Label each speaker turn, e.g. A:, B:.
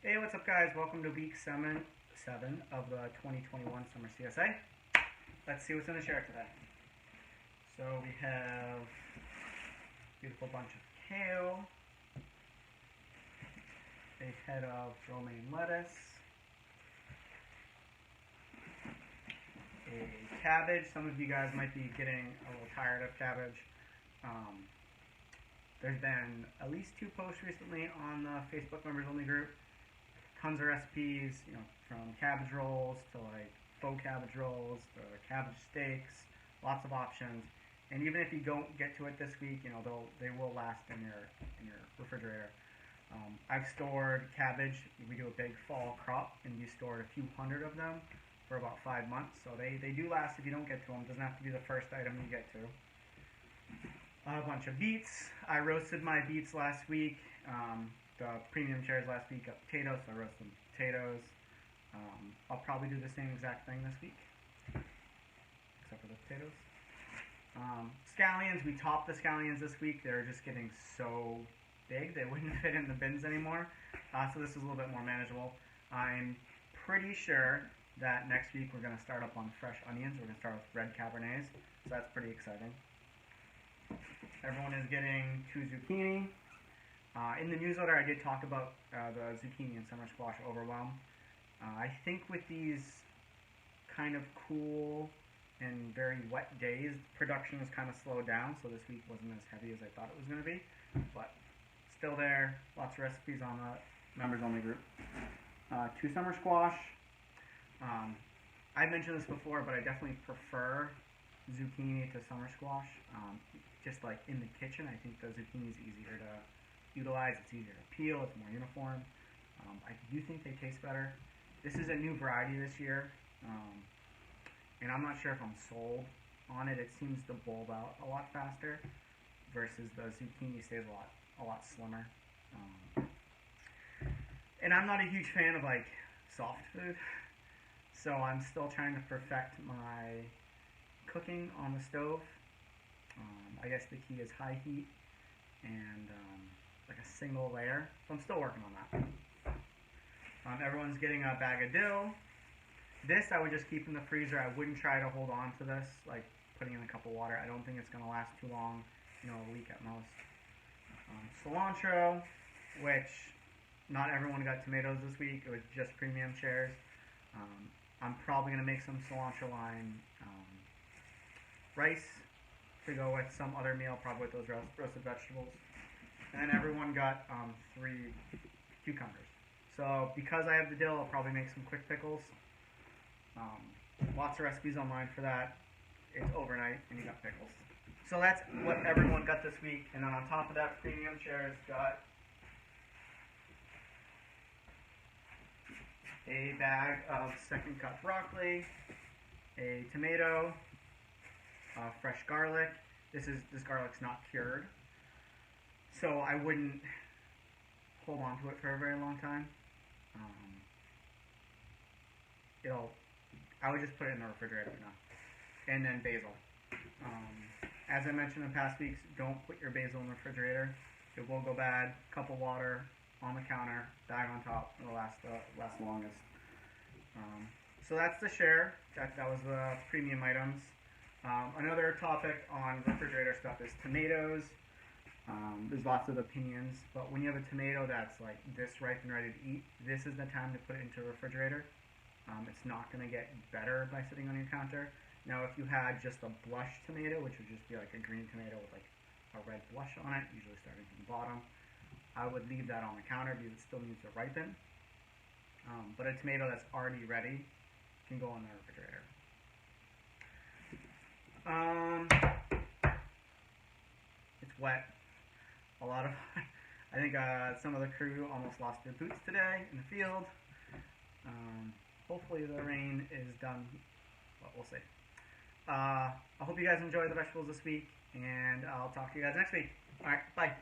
A: Hey, what's up guys? Welcome to week 7 of the 2021 Summer CSA. Let's see what's in the share today. So we have a beautiful bunch of kale, a head of romaine lettuce, a cabbage. Some of you guys might be getting a little tired of cabbage. There's been at least 2 posts recently on the Facebook members only group. Tons of recipes, from cabbage rolls to like faux cabbage rolls to cabbage steaks, lots of options. And even if you don't get to it this week, they will last in your refrigerator. I've stored cabbage. We do a big fall crop, and you stored a few hundred of them for about 5 months. So they do last if you don't get to them. It doesn't have to be the first item you get to. A bunch of beets. I roasted my beets last week. The premium chairs last week got potatoes, so I roasted some potatoes. I'll probably do the same exact thing this week, except for the potatoes. Scallions, we topped the scallions this week. They're just getting so big, they wouldn't fit in the bins anymore. So this is a little bit more manageable. I'm pretty sure that next week we're going to start up on fresh onions. We're going to start with red cabernets, so that's pretty exciting. Everyone is getting 2 zucchini. In the newsletter, I did talk about the zucchini and summer squash overwhelm. I think with these kind of cool and very wet days, production has kind of slowed down, so this week wasn't as heavy as I thought it was going to be. But still there, lots of recipes on the members-only group. 2 summer squash. I mentioned this before, but I definitely prefer zucchini to summer squash. Just like in the kitchen, I think the zucchini is easier to utilize, it's easier to peel, it's more uniform. I do think they taste better. This is a new variety this year, and I'm not sure if I'm sold on it. It seems to bulb out a lot faster versus the zucchini stays a lot slimmer. And I'm not a huge fan of like soft food, so I'm still trying to perfect my cooking on the stove. I guess the key is high heat and like a single layer. So I'm still working on that. Everyone's getting a bag of dill. This I would just keep in the freezer. I wouldn't try to hold on to this, like putting in a cup of water. I don't think it's going to last too long, a week at most. Cilantro, which not everyone got tomatoes this week. It was just premium shares. I'm probably going to make some cilantro lime rice to go with some other meal, probably with those roasted vegetables. And then everyone got 3 cucumbers. So because I have the dill, I'll probably make some quick pickles. Lots of recipes online for that. It's overnight, and you got pickles. So that's what everyone got this week. And then on top of that, premium shares got a bag of second cut broccoli, a tomato, fresh garlic. This garlic's not cured, so I wouldn't hold on to it for a very long time. I would just put it in the refrigerator for now. And then basil. As I mentioned in past weeks, don't put your basil in the refrigerator. It will go bad. Cup of water on the counter, bag on top. It'll last longest. So that's the share. That was the premium items. Another topic on refrigerator stuff is tomatoes. There's lots of opinions, but when you have a tomato that's like this ripe and ready to eat, this is the time to put it into a refrigerator. It's not going to get better by sitting on your counter. Now, if you had just a blush tomato, which would just be like a green tomato with like a red blush on it, usually starting from the bottom, I would leave that on the counter because it still needs to ripen. But a tomato that's already ready can go in the refrigerator. It's wet. I think some of the crew almost lost their boots today in the field. Hopefully the rain is done, but we'll see. I hope you guys enjoy the vegetables this week, and I'll talk to you guys next week. Alright, bye.